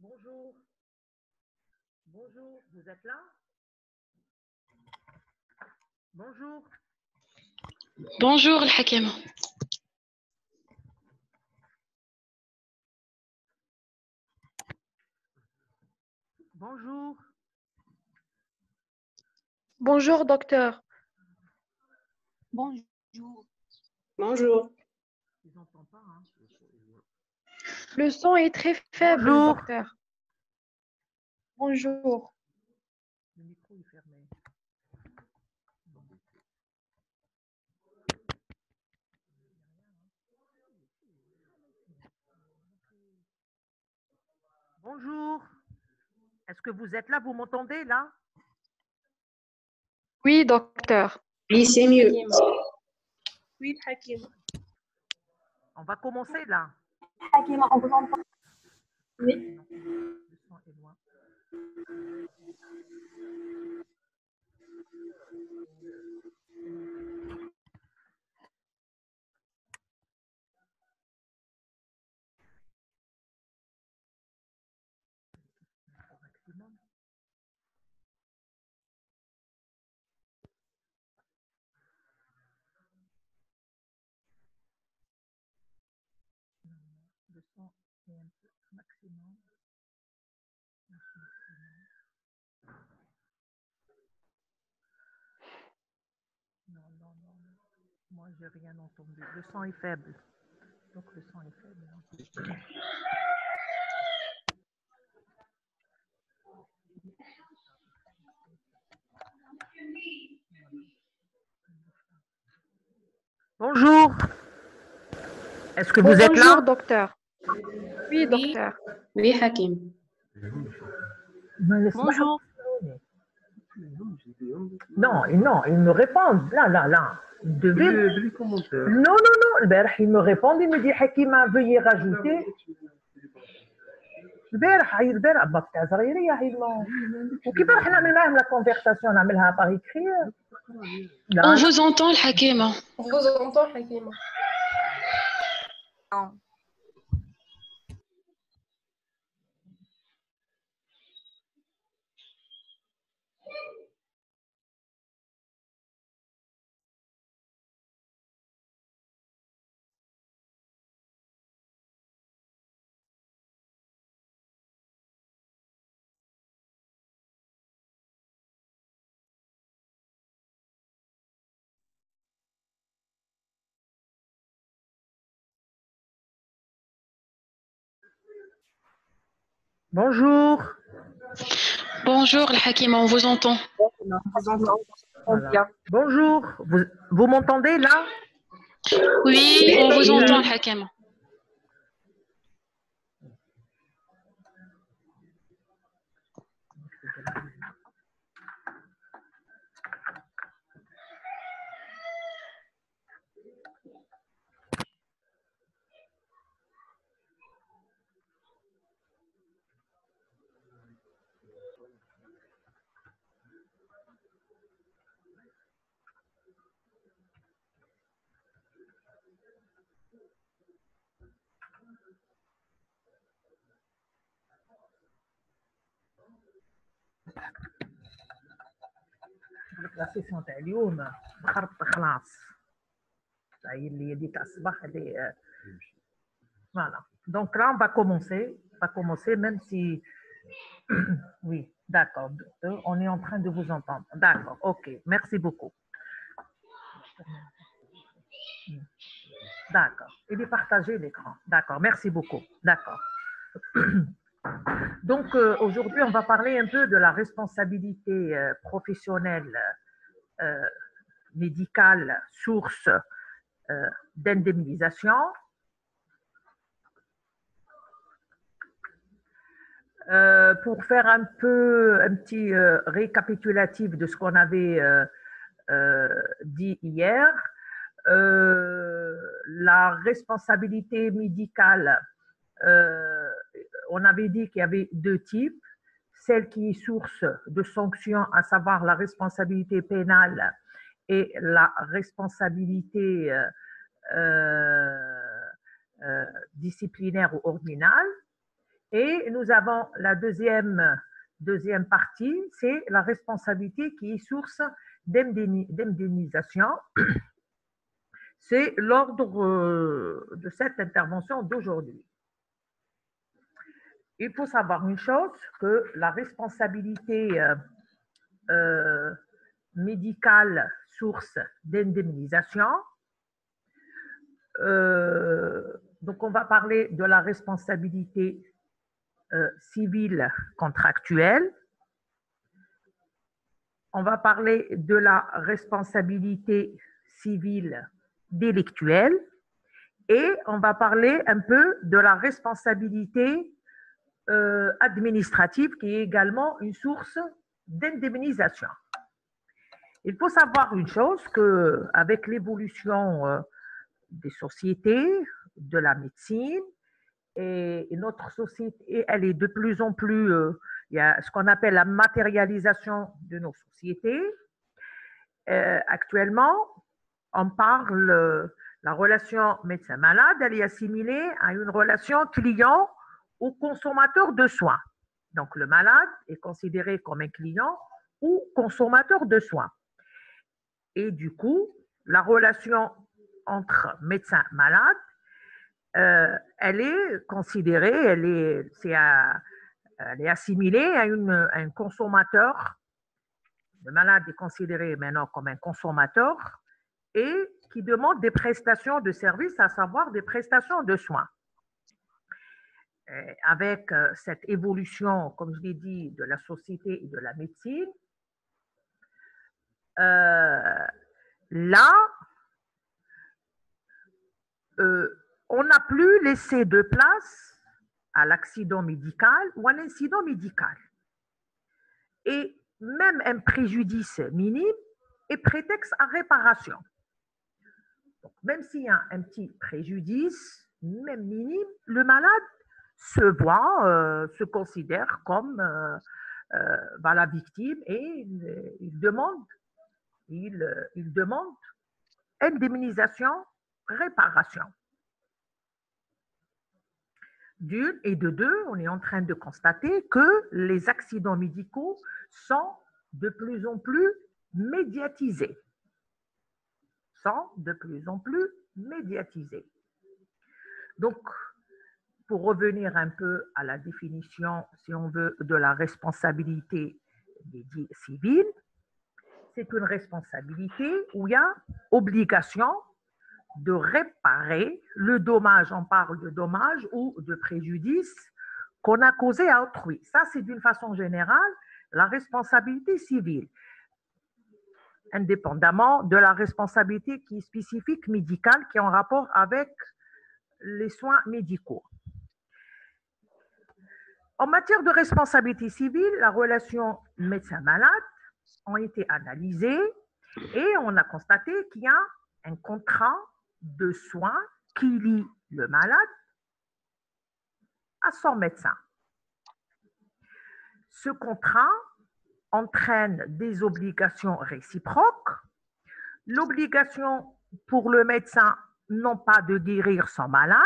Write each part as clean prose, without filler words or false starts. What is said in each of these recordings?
Bonjour. Bonjour, vous êtes là? Bonjour. Bonjour, الحكيمة. Bonjour. Bonjour, docteur. Bonjour. Bonjour. Ils n'entendent pas, hein? Le son est très faible, Bonjour. docteur. Bonjour. Le micro est fermé. Bonjour. Est-ce que vous êtes là? Vous m'entendez là? Oui, docteur. Oui, c'est mieux. Oui, Hakim. On va commencer là. Hakim, on vous entend. Oui. Le son est loin. Au maximum. Le son est un peu maximum. Non, non, non, non. Moi, j'ai rien entendu. Le son est faible. Donc, le son est faible. Hein. Bonjour. Est-ce que vous êtes là? Bonjour, docteur. Oui, docteur. Oui, Hakim. Bonjour. Non, non, ils me répondent. Là, là, là. Ils devaient... Non, non, non. البارح, ils me répondent, ils me disent Hakima, veuillez rajouter. البارح بتاع زريرية هيما. وكيف راح نعمل معاهم لا كونفرساسيون نعملها باغ écrit؟ On vous entend, الحكيمة. On vous entend, Hakima. Non. Bonjour. Bonjour, الحكيمة, on vous entend. On vous entend. Voilà. Bonjour. Vous m'entendez là? Oui, on vous entend, الحكيمة. لا سيسيون تاع اليوم خربت خلاص. هي اللي دي تاع الصباح اللي voilà. Donc là, on va commencer même si... Oui, d'accord. On est en train de vous entendre. D'accord, ok. Merci beaucoup. D'accord. Il est partagé l'écran. D'accord, merci beaucoup. D'accord. Donc, aujourd'hui, on va parler un peu de la responsabilité professionnelle, médicale, source d'indemnisation. Pour faire un petit récapitulatif de ce qu'on avait dit hier, la responsabilité médicale, on avait dit qu'il y avait deux types, celle qui est source de sanctions, à savoir la responsabilité pénale et la responsabilité disciplinaire ou ordinale. Et nous avons la deuxième partie, c'est la responsabilité qui est source d'indemnisation. C'est l'ordre de cette intervention d'aujourd'hui. Il faut savoir une chose, que la responsabilité médicale source d'indemnisation, donc on va parler de la responsabilité civile contractuelle, on va parler de la responsabilité civile délictuelle et on va parler un peu de la responsabilité administrative qui est également une source d'indemnisation. Il faut savoir une chose, qu'avec l'évolution des sociétés, de la médecine, et notre société, elle est de plus en plus, il y a ce qu'on appelle la matérialisation de nos sociétés. Actuellement, on parle, la relation médecin-malade, elle est assimilée à une relation client ou consommateur de soins. Donc, le malade est considéré comme un client ou consommateur de soins. Et du coup, la relation entre médecin-malade, elle est considérée, elle est assimilée à un consommateur. Le malade est considéré maintenant comme un consommateur et qui demande des prestations de services, à savoir des prestations de soins. Avec cette évolution, comme je l'ai dit, de la société et de la médecine, là, on n'a plus laissé de place à l'accident médical ou à l'incident médical. Et même un préjudice minime est prétexte à réparation. Donc, même s'il y a un petit préjudice, même minime, le malade se considère comme la victime et il demande indemnisation, réparation. D'une et de deux, on est en train de constater que les accidents médicaux sont de plus en plus médiatisés. Donc, pour revenir un peu à la définition, si on veut, de la responsabilité civile, c'est une responsabilité où il y a obligation de réparer le dommage, on parle de dommage ou de préjudice qu'on a causé à autrui. Ça, c'est d'une façon générale la responsabilité civile, indépendamment de la responsabilité qui est spécifique médicale, qui est en rapport avec les soins médicaux. En matière de responsabilité civile, la relation médecin-malade a été analysée et on a constaté qu'il y a un contrat de soins qui lie le malade à son médecin. Ce contrat entraîne des obligations réciproques. L'obligation pour le médecin, non pas de guérir son malade,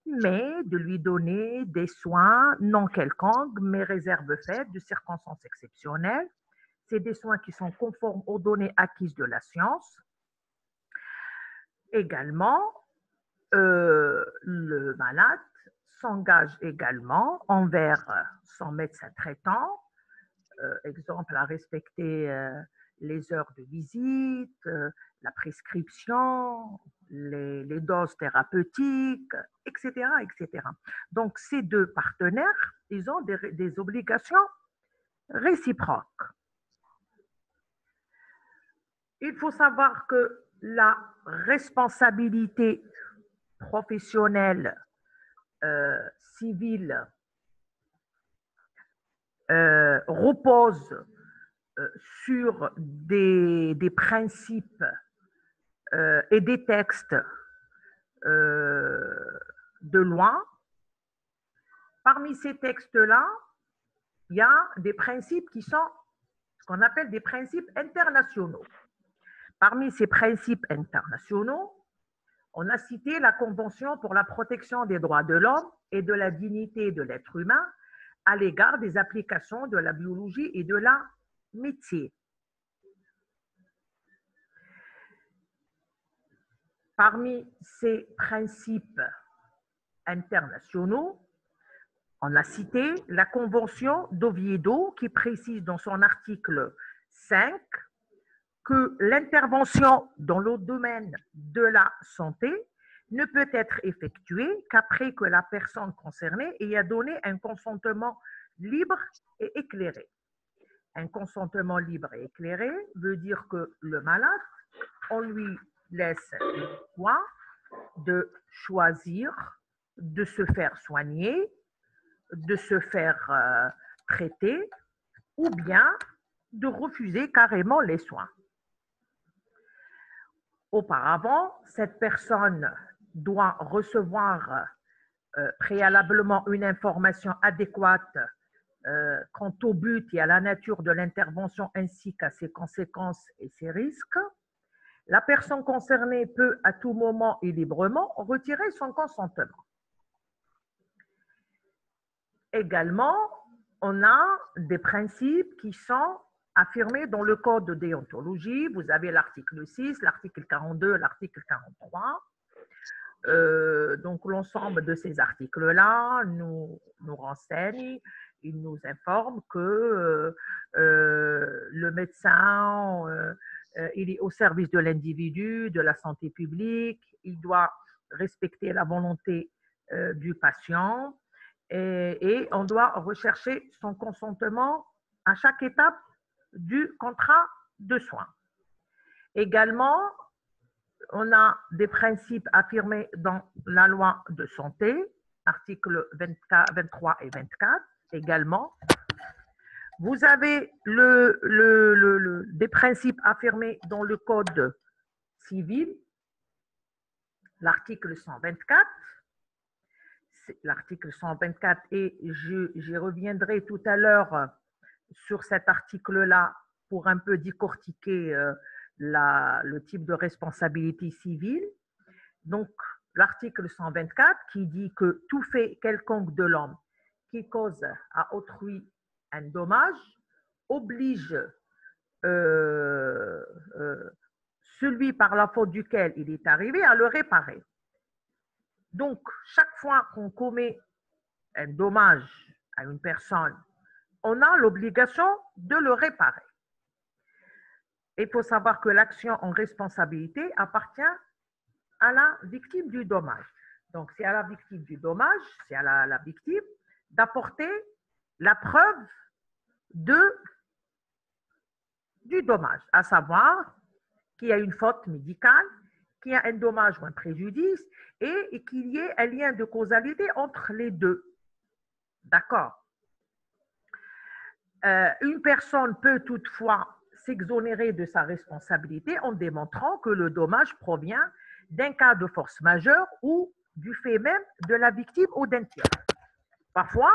mais de lui donner des soins non quelconques, mais réserve faite de circonstances exceptionnelles. C'est des soins qui sont conformes aux données acquises de la science. Également, le malade s'engage également envers son médecin traitant, exemple à respecter les heures de visite, la prescription, les doses thérapeutiques, etc., etc. Donc, ces deux partenaires, ils ont des obligations réciproques. il faut savoir que la responsabilité professionnelle civile repose sur des principes et des textes de loi. Parmi ces textes-là, il y a des principes qui sont ce qu'on appelle des principes internationaux. Parmi ces principes internationaux, on a cité la Convention pour la protection des droits de l'homme et de la dignité de l'être humain à l'égard des applications de la biologie et de la médecine. Parmi ces principes internationaux, on a cité la Convention d'Oviedo qui précise dans son article 5 que l'intervention dans le domaine de la santé ne peut être effectuée qu'après que la personne concernée ait donné un consentement libre et éclairé. Un consentement libre et éclairé veut dire que le malade, on lui laisse le choix de choisir de se faire soigner, de se faire traiter ou bien de refuser carrément les soins. Auparavant, cette personne doit recevoir préalablement une information adéquate quant au but et à la nature de l'intervention ainsi qu'à ses conséquences et ses risques. La personne concernée peut à tout moment et librement retirer son consentement. Également, on a des principes qui sont affirmés dans le code de déontologie. Vous avez l'article 6, l'article 42, l'article 43. Donc, l'ensemble de ces articles-là nous renseignent, ils nous informent que le médecin, il est au service de l'individu, de la santé publique, il doit respecter la volonté du patient et on doit rechercher son consentement à chaque étape du contrat de soins. Également, on a des principes affirmés dans la loi de santé, articles 23 et 24 également. Vous avez des principes affirmés dans le code civil, l'article 124. L'article 124 et j'y reviendrai tout à l'heure sur cet article-là pour un peu décortiquer le type de responsabilité civile. Donc, l'article 124 qui dit que tout fait quelconque de l'homme qui cause à autrui un dommage oblige celui par la faute duquel il est arrivé à le réparer. Donc, chaque fois qu'on commet un dommage à une personne, on a l'obligation de le réparer. Il faut savoir que l'action en responsabilité appartient à la victime du dommage. Donc, c'est à la victime du dommage, c'est à la victime d'apporter la preuve du dommage, à savoir qu'il y a une faute médicale, qu'il y a un dommage ou un préjudice et qu'il y ait un lien de causalité entre les deux. D'accord. Une personne peut toutefois s'exonérer de sa responsabilité en démontrant que le dommage provient d'un cas de force majeure ou du fait même de la victime ou d'un tiers. Parfois,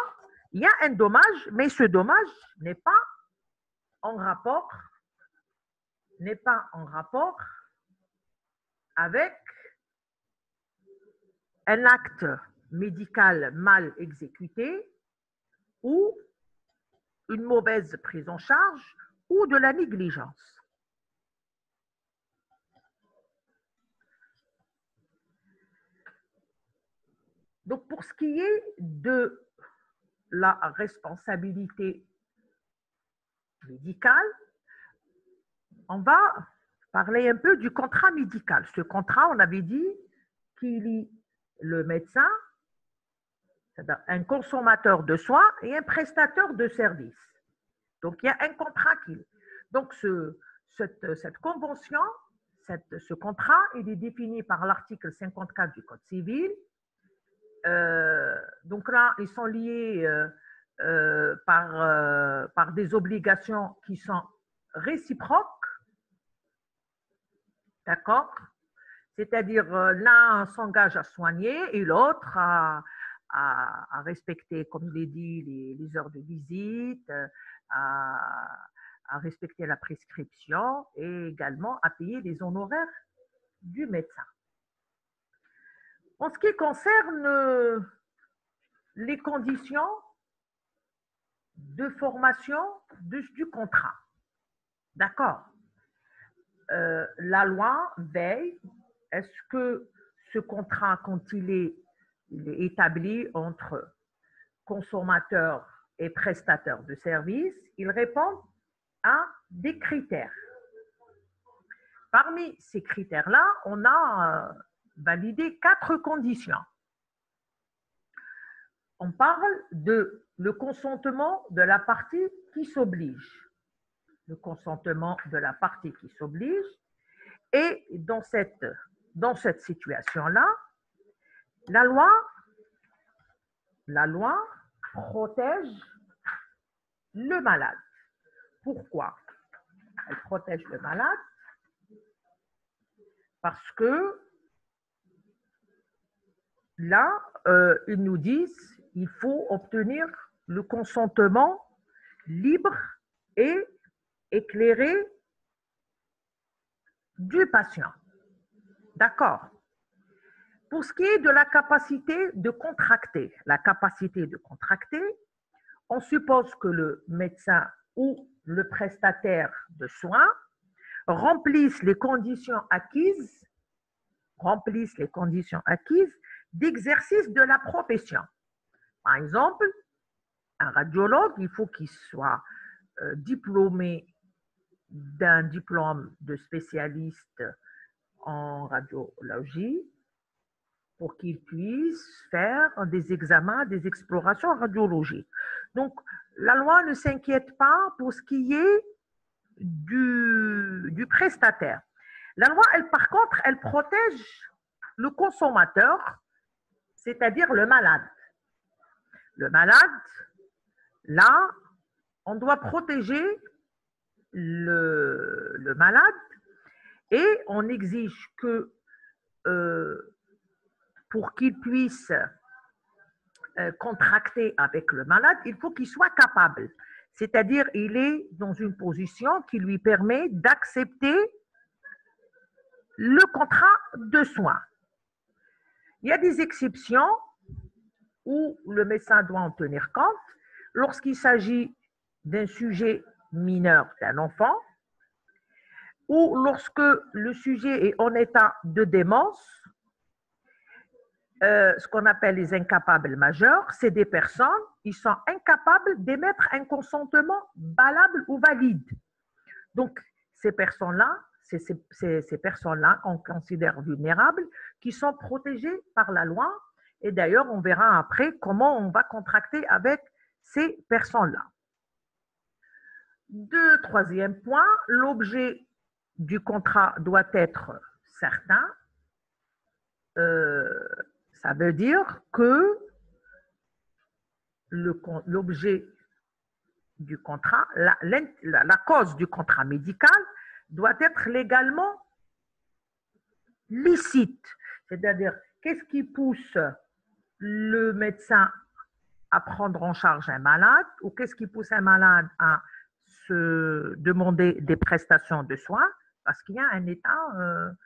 il y a un dommage, mais ce dommage n'est pas en rapport avec un acte médical mal exécuté ou une mauvaise prise en charge ou de la négligence. Donc, pour ce qui est de la responsabilité médicale, on va parler un peu du contrat médical. Ce contrat, on avait dit qu'il lie le médecin, c'est-à-dire un consommateur de soins et un prestataire de services. Donc, il y a un contrat qui… Donc, cette convention, ce contrat, il est défini par l'article 54 du Code civil. Donc là, ils sont liés par des obligations qui sont réciproques. D'accord? C'est-à-dire, l'un s'engage à soigner et l'autre à respecter, comme il est dit, les heures de visite, à respecter la prescription et également à payer les honoraires du médecin. En ce qui concerne les conditions de formation du contrat, d'accord? La loi veille, est-ce que ce contrat, quand il est établi entre consommateurs et prestataires de services, il répond à des critères. Parmi ces critères-là, on a validé 4 conditions. On parle de le consentement de la partie qui s'oblige. Le consentement de la partie qui s'oblige. Et dans cette situation-là, la loi protège le malade. Pourquoi? Elle protège le malade parce que là, ils nous disent qu'il faut obtenir le consentement libre et éclairé du patient. D'accord. Pour ce qui est de la capacité de contracter, on suppose que le médecin ou le prestataire de soins remplissent les conditions acquises d'exercice de la profession. Par exemple, un radiologue, il faut qu'il soit diplômé d'un diplôme de spécialiste en radiologie pour qu'il puisse faire des examens, des explorations radiologiques. Donc, la loi ne s'inquiète pas pour ce qui est du prestataire. La loi, par contre, elle protège le consommateur, c'est-à-dire le malade. Le malade, là, on doit protéger le malade et on exige que pour qu'il puisse contracter avec le malade, il faut qu'il soit capable. C'est-à-dire, il est dans une position qui lui permet d'accepter le contrat de soins. Il y a des exceptions où le médecin doit en tenir compte lorsqu'il s'agit d'un sujet mineur d'un enfant ou lorsque le sujet est en état de démence. Ce qu'on appelle les incapables majeurs, c'est des personnes qui sont incapables d'émettre un consentement valable ou valide. Donc, ces personnes-là, ces personnes-là qu'on considère vulnérables, qui sont protégées par la loi. Et d'ailleurs, on verra après comment on va contracter avec ces personnes-là. Troisième point, l'objet du contrat doit être certain. Ça veut dire que l'objet du contrat, la cause du contrat médical doit être légalement licite. C'est-à-dire, qu'est-ce qui pousse le médecin à prendre en charge un malade ou qu'est-ce qui pousse un malade à se demander des prestations de soins? Parce qu'il y a un état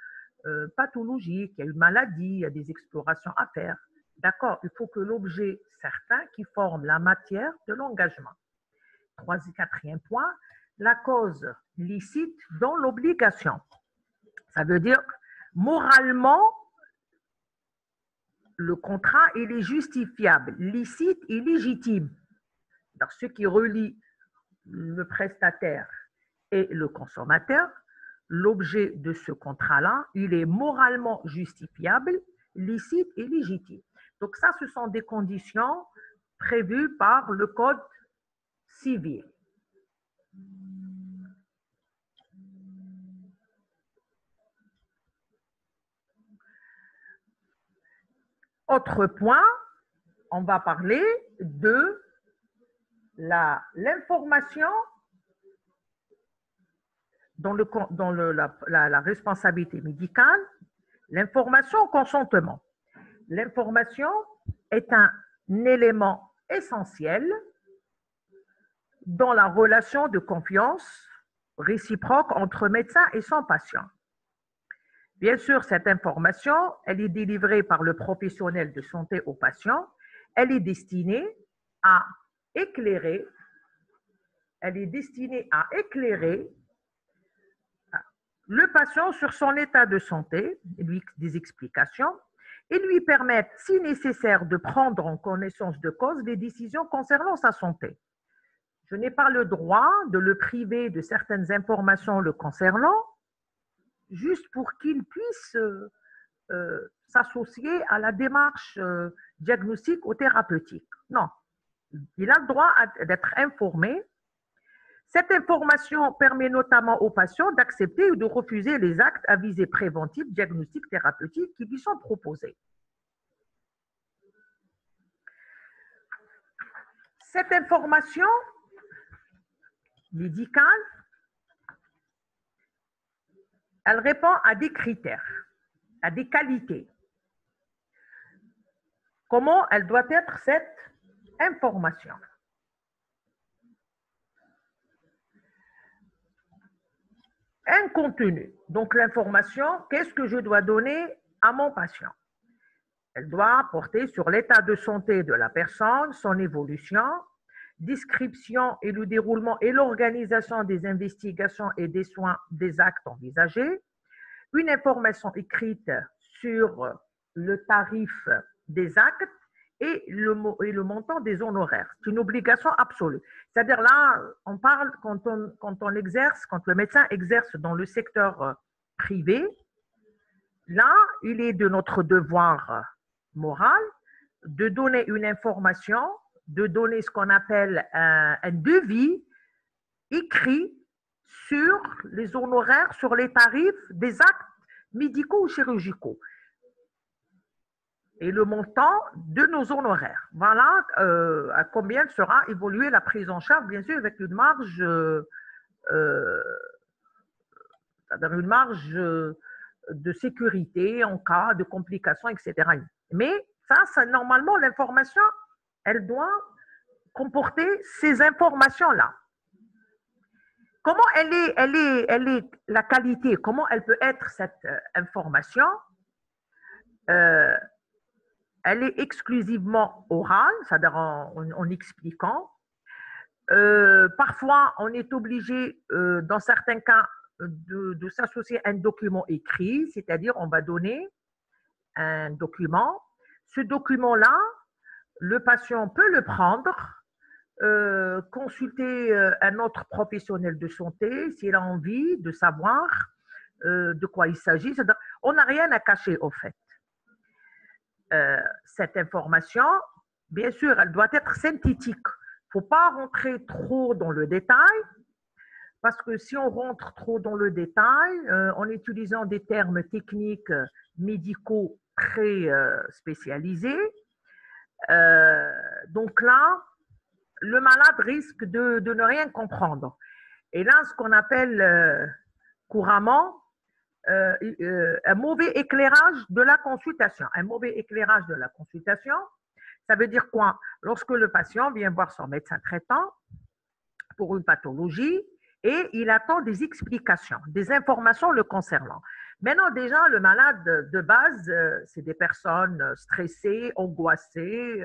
pathologique, il y a une maladie, il y a des explorations à faire. D'accord, il faut que l'objet certain qui forme la matière de l'engagement. Quatrième point, la cause licite dans l'obligation. Ça veut dire, moralement, le contrat, il est justifiable, licite et légitime. Alors, ce qui relie le prestataire et le consommateur, l'objet de ce contrat-là, il est moralement justifiable, licite et légitime. Donc ça, ce sont des conditions prévues par le Code civil. Autre point, on va parler de l'information dans la responsabilité médicale, l'information au consentement. L'information est un élément essentiel dans la relation de confiance réciproque entre médecin et son patient. Bien sûr, cette information, elle est délivrée par le professionnel de santé au patient. Elle est destinée à éclairer, le patient sur son état de santé, lui des explications, et lui permettre, si nécessaire, de prendre en connaissance de cause des décisions concernant sa santé. Je n'ai pas le droit de le priver de certaines informations le concernant, juste pour qu'il puisse s'associer à la démarche diagnostique ou thérapeutique. Non, il a le droit d'être informé. Cette information permet notamment aux patients d'accepter ou de refuser les actes à visée préventive, diagnostique, thérapeutique qui lui sont proposés. Cette information médicale, elle répond à des critères, à des qualités. Comment elle doit être cette information? Un contenu, donc l'information, qu'est-ce que je dois donner à mon patient? Elle doit porter sur l'état de santé de la personne, son évolution, description et le déroulement et l'organisation des investigations et des soins des actes envisagés, une information écrite sur le tarif des actes et le montant des honoraires. C'est une obligation absolue. C'est-à-dire là, on parle quand on exerce, quand le médecin exerce dans le secteur privé, là, il est de notre devoir moral de donner une information, de donner ce qu'on appelle un devis écrit sur les honoraires, sur les tarifs des actes médicaux ou chirurgicaux et le montant de nos honoraires. Voilà à combien sera évoluée la prise en charge, bien sûr, avec une marge, c'est-à-dire une marge de sécurité en cas de complications, etc. Mais ça normalement, l'information, elle doit comporter ces informations-là. Comment elle est la qualité, comment elle peut être cette information? Elle est exclusivement orale, c'est-à-dire en expliquant. Parfois, on est obligé, dans certains cas, de s'associer à un document écrit, c'est-à-dire on va donner un document. Ce document-là, le patient peut le prendre, consulter un autre professionnel de santé s'il a envie de savoir de quoi il s'agit. On n'a rien à cacher au fait. Cette information, bien sûr, elle doit être synthétique. Il ne faut pas rentrer trop dans le détail, parce que si on rentre trop dans le détail, en utilisant des termes techniques médicaux très spécialisés, donc là, le malade risque de ne rien comprendre. Et là, ce qu'on appelle couramment un mauvais éclairage de la consultation. Un mauvais éclairage de la consultation, ça veut dire quoi? Lorsque le patient vient voir son médecin traitant pour une pathologie et il attend des explications, des informations le concernant. Maintenant, déjà, le malade de base, c'est des personnes stressées, angoissées,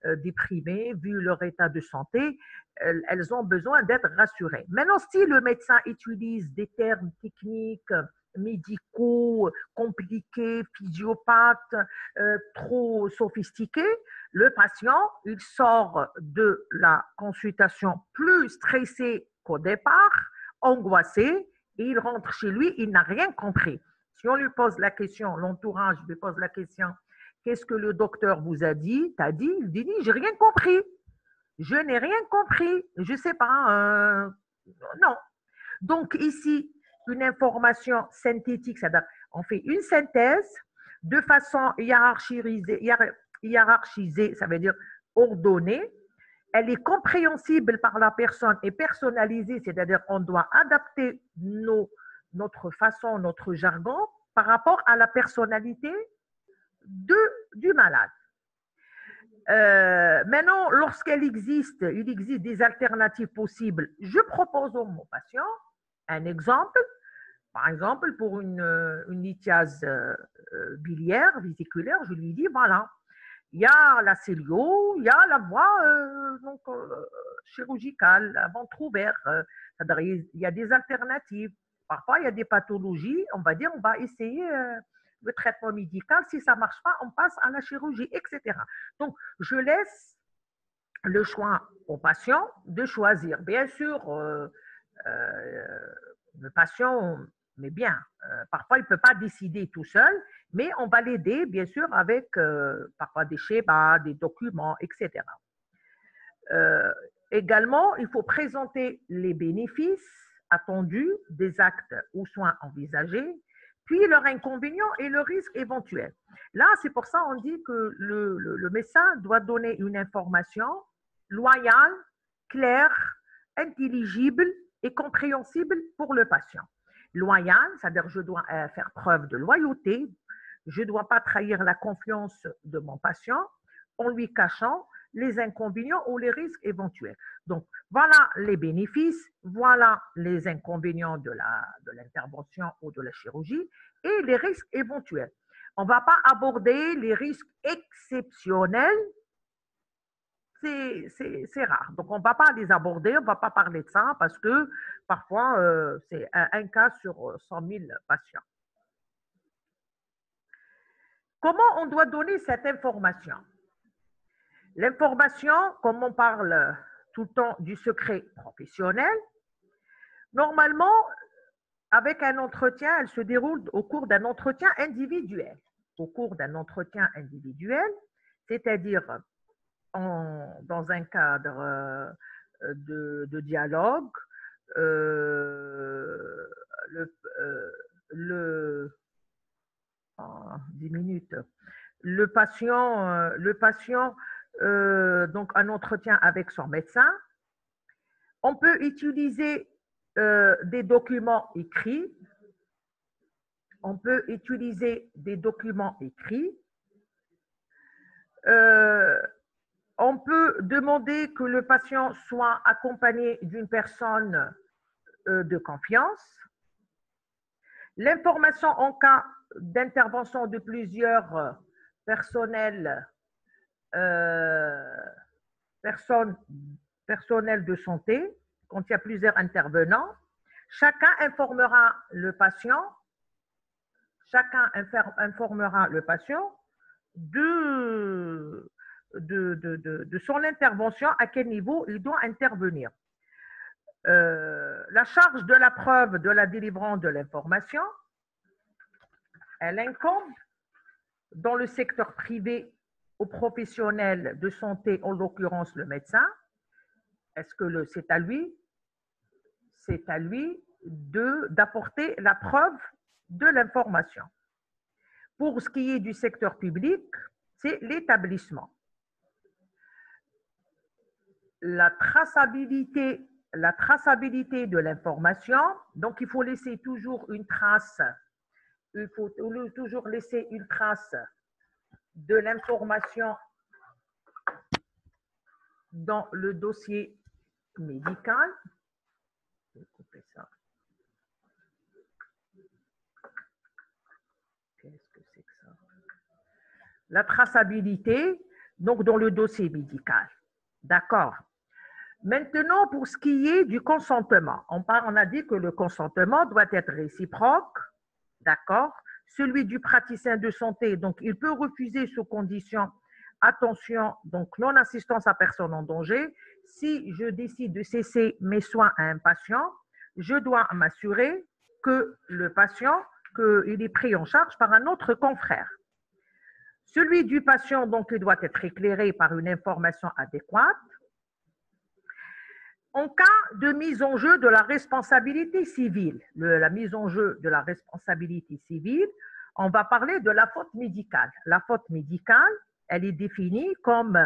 déprimées, vu leur état de santé. Elles ont besoin d'être rassurées. Maintenant, si le médecin utilise des termes techniques, médicaux, compliqués, physiopathes, trop sophistiqués, le patient, il sort de la consultation plus stressé qu'au départ, angoissé, et il rentre chez lui, il n'a rien compris. Si on lui pose la question, l'entourage lui pose la question, qu'est-ce que le docteur vous a dit? T'as dit? Il dit, j'ai rien compris. Je n'ai rien compris. Je ne sais pas. Non. Donc ici, une information synthétique, c'est-à-dire on fait une synthèse de façon hiérarchisée, ça veut dire ordonnée. Elle est compréhensible par la personne et personnalisée, c'est-à-dire on doit adapter notre façon, notre jargon par rapport à la personnalité du malade. Maintenant, il existe des alternatives possibles. Je propose aux patients un exemple. Par exemple, pour une lithiase biliaire, vésiculaire, je lui dis, voilà, il y a la cellio, il y a la voie chirurgicale, la ventre ouvert. Il y a des alternatives. Parfois, il y a des pathologies, on va dire, on va essayer le traitement médical. Si ça ne marche pas, on passe à la chirurgie, etc. Donc, je laisse le choix aux patients de choisir. Bien sûr, le patient, mais bien, parfois, il ne peut pas décider tout seul, mais on va l'aider, bien sûr, avec parfois des schémas, des documents, etc. Également, il faut présenter les bénéfices attendus des actes ou soins envisagés, puis leurs inconvénients et le risque éventuel. Là, c'est pour ça qu'on dit que le médecin doit donner une information loyale, claire, intelligible et compréhensible pour le patient. Loyal, c'est-à-dire je dois faire preuve de loyauté, je ne dois pas trahir la confiance de mon patient en lui cachant les inconvénients ou les risques éventuels. Donc, voilà les bénéfices, voilà les inconvénients de l'intervention ou de la chirurgie et les risques éventuels. On ne va pas aborder les risques exceptionnels, c'est rare. Donc, on ne va pas les aborder, on ne va pas parler de ça parce que parfois, c'est un cas sur 100 000 patients. Comment on doit donner cette information? L'information, comme on parle tout le temps du secret professionnel, normalement, avec un entretien, elle se déroule au cours d'un entretien individuel. Au cours d'un entretien individuel, c'est-à-dire dans un cadre de dialogue, le patient donc un entretien avec son médecin. On peut utiliser des documents écrits. On peut utiliser des documents écrits. On peut demander que le patient soit accompagné d'une personne de confiance. L'information en cas d'intervention de plusieurs personnels de santé, quand il y a plusieurs intervenants, chacun informera le patient de son intervention, à quel niveau il doit intervenir. La charge de la preuve de la délivrance de l'information, elle incombe dans le secteur privé aux professionnels de santé, en l'occurrence le médecin. Est-ce que c'est à lui? C'est à lui d'apporter la preuve de l'information. Pour ce qui est du secteur public, c'est l'établissement. La traçabilité de l'information, donc il faut laisser toujours une trace. Il faut toujours laisser une trace de l'information dans le dossier médical. Je vais couper ça. Qu'est-ce que c'est que ça? La traçabilité, donc dans le dossier médical. D'accord. Maintenant, pour ce qui est du consentement, on a dit que le consentement doit être réciproque. D'accord. Celui du praticien de santé, donc il peut refuser sous condition, attention, donc non-assistance à personne en danger. Si je décide de cesser mes soins à un patient, je dois m'assurer que le patient, qu'il est pris en charge par un autre confrère. Celui du patient, donc, il doit être éclairé par une information adéquate. En cas de mise en jeu de la responsabilité civile, la mise en jeu de la responsabilité civile, on va parler de la faute médicale. La faute médicale, elle est définie comme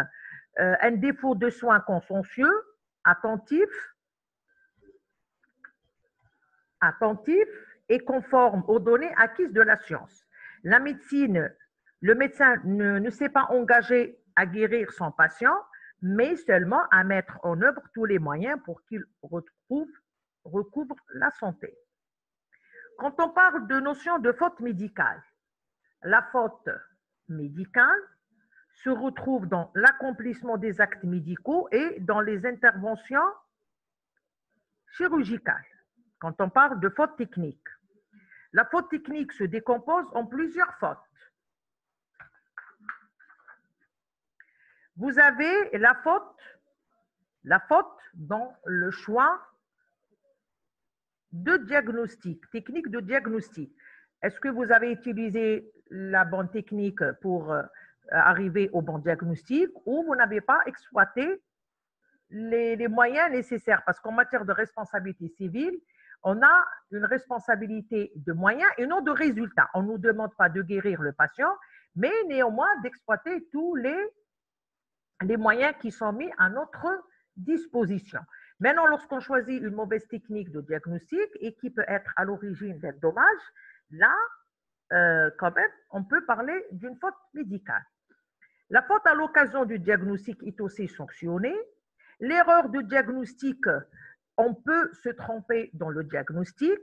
un défaut de soins consciencieux, attentif et conforme aux données acquises de la science. La médecine, le médecin ne s'est pas engagé à guérir son patient, mais seulement à mettre en œuvre tous les moyens pour qu'il recouvre la santé. Quand on parle de notion de faute médicale, la faute médicale se retrouve dans l'accomplissement des actes médicaux et dans les interventions chirurgicales. Quand on parle de faute technique, la faute technique se décompose en plusieurs fautes. Vous avez la faute dans le choix de diagnostic, technique de diagnostic. Est-ce que vous avez utilisé la bonne technique pour arriver au bon diagnostic ou vous n'avez pas exploité les moyens nécessaires? Parce qu'en matière de responsabilité civile, on a une responsabilité de moyens et non de résultats. On ne nous demande pas de guérir le patient, mais néanmoins d'exploiter tous les moyens qui sont mis à notre disposition. Maintenant, lorsqu'on choisit une mauvaise technique de diagnostic et qui peut être à l'origine d'un dommage, là, quand même, on peut parler d'une faute médicale. La faute à l'occasion du diagnostic est aussi sanctionnée. L'erreur de diagnostic, on peut se tromper dans le diagnostic,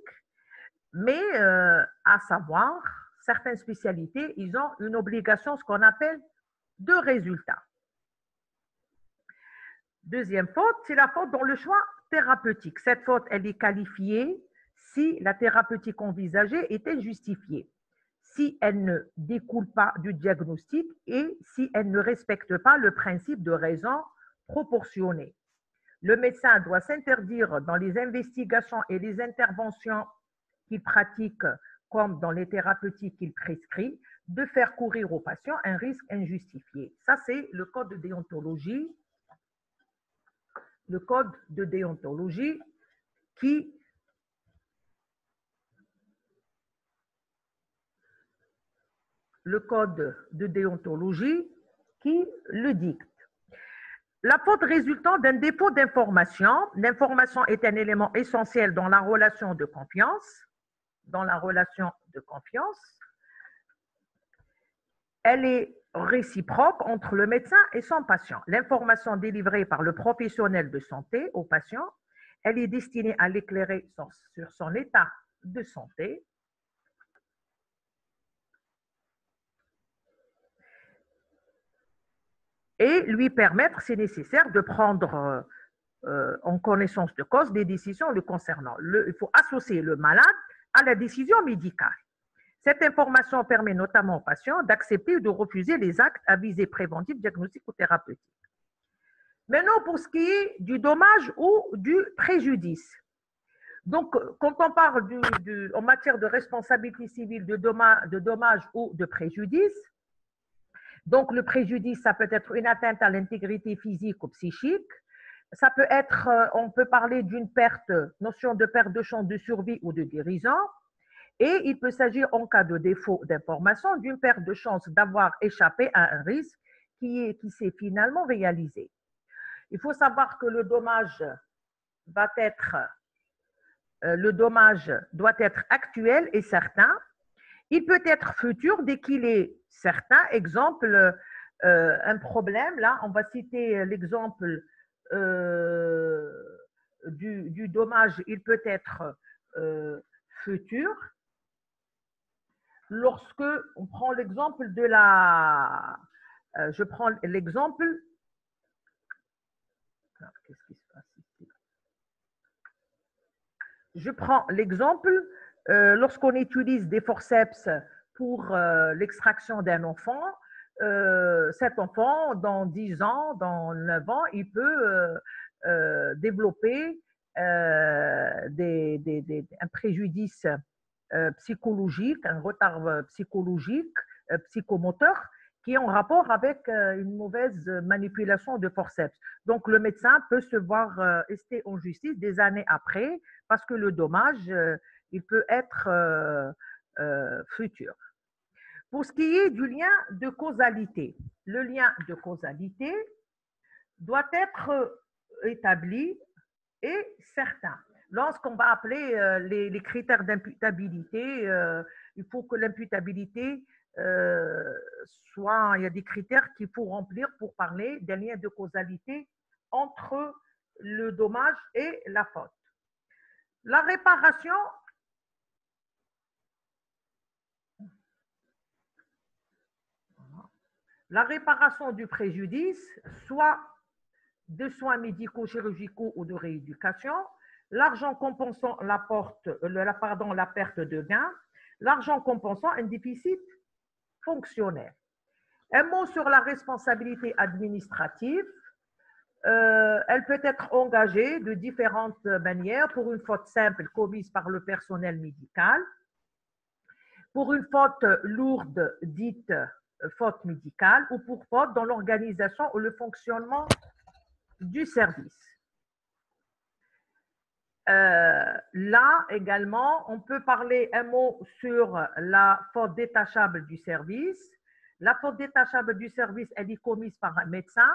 mais à savoir, certaines spécialités, ils ont une obligation, ce qu'on appelle de résultat. Deuxième faute, c'est la faute dans le choix thérapeutique. Cette faute, elle est qualifiée si la thérapeutique envisagée est injustifiée, si elle ne découle pas du diagnostic et si elle ne respecte pas le principe de raison proportionnée. Le médecin doit s'interdire dans les investigations et les interventions qu'il pratique, comme dans les thérapeutiques qu'il prescrit, de faire courir au patient un risque injustifié. Ça, c'est le code de déontologie. Le code de déontologie qui le dicte. La faute résultant d'un défaut d'information. L'information est un élément essentiel dans la relation de confiance. Elle est réciproque entre le médecin et son patient. L'information délivrée par le professionnel de santé au patient, elle est destinée à l'éclairer sur son état de santé. Et lui permettre, si nécessaire, de prendre en connaissance de cause des décisions le concernant. Il faut associer le malade à la décision médicale. Cette information permet notamment aux patients d'accepter ou de refuser les actes à visée préventive, diagnostique ou thérapeutique. Maintenant, pour ce qui est du dommage ou du préjudice. Donc, quand on parle en matière de responsabilité civile de dommage ou de préjudice, donc le préjudice, ça peut être une atteinte à l'intégrité physique ou psychique. Ça peut être, on peut parler d'une perte, notion de perte de chance de survie ou de guérison. Et il peut s'agir, en cas de défaut d'information, d'une perte de chance d'avoir échappé à un risque qui s'est finalement réalisé. Il faut savoir que le dommage doit être actuel et certain. Il peut être futur dès qu'il est certain. Exemple, un problème, là, on va citer l'exemple du dommage, il peut être futur. Lorsque on prend l'exemple de je prends l'exemple. Qu'est-ce qui se passe ici? Je prends l'exemple lorsqu'on utilise des forceps pour l'extraction d'un enfant. Cet enfant, dans 10 ans, dans 9 ans, il peut développer un préjudice psychologique, un retard psychologique, psychomoteur, qui est en rapport avec une mauvaise manipulation de forceps. Donc, le médecin peut se voir ester en justice des années après parce que le dommage, il peut être futur. Pour ce qui est du lien de causalité, le lien de causalité doit être établi et certain. Lorsqu'on va appeler les critères d'imputabilité, il faut que l'imputabilité soit, il y a des critères qu'il faut remplir pour parler des liens de causalité entre le dommage et la faute. La réparation, du préjudice, soit de soins médicaux, chirurgicaux ou de rééducation, l'argent compensant la perte de gain, l'argent compensant un déficit fonctionnel. Un mot sur la responsabilité administrative. Elle peut être engagée de différentes manières pour une faute simple commise par le personnel médical, pour une faute lourde dite faute médicale ou pour faute dans l'organisation ou le fonctionnement du service. Là également, on peut parler un mot sur la faute détachable du service. La faute détachable du service, elle est commise par un médecin.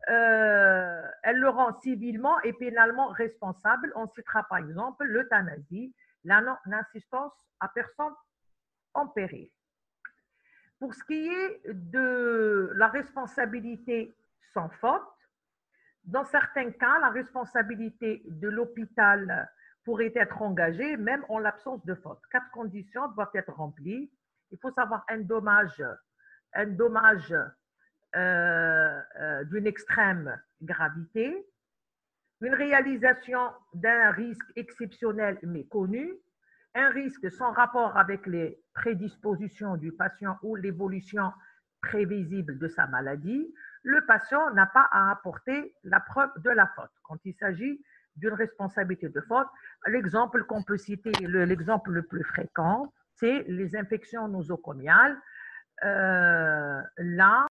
Elle le rend civilement et pénalement responsable. On citera par exemple l'euthanasie, la non-assistance à personne en péril. Pour ce qui est de la responsabilité sans faute, dans certains cas, la responsabilité de l'hôpital pourrait être engagée même en l'absence de faute. 4 conditions doivent être remplies. Il faut savoir un dommage d'une extrême gravité, une réalisation d'un risque exceptionnel mais connu, un risque sans rapport avec les prédispositions du patient ou l'évolution prévisible de sa maladie. Le patient n'a pas à apporter la preuve de la faute. Quand il s'agit d'une responsabilité de faute, l'exemple qu'on peut citer, l'exemple le plus fréquent, c'est les infections nosocomiales. Là,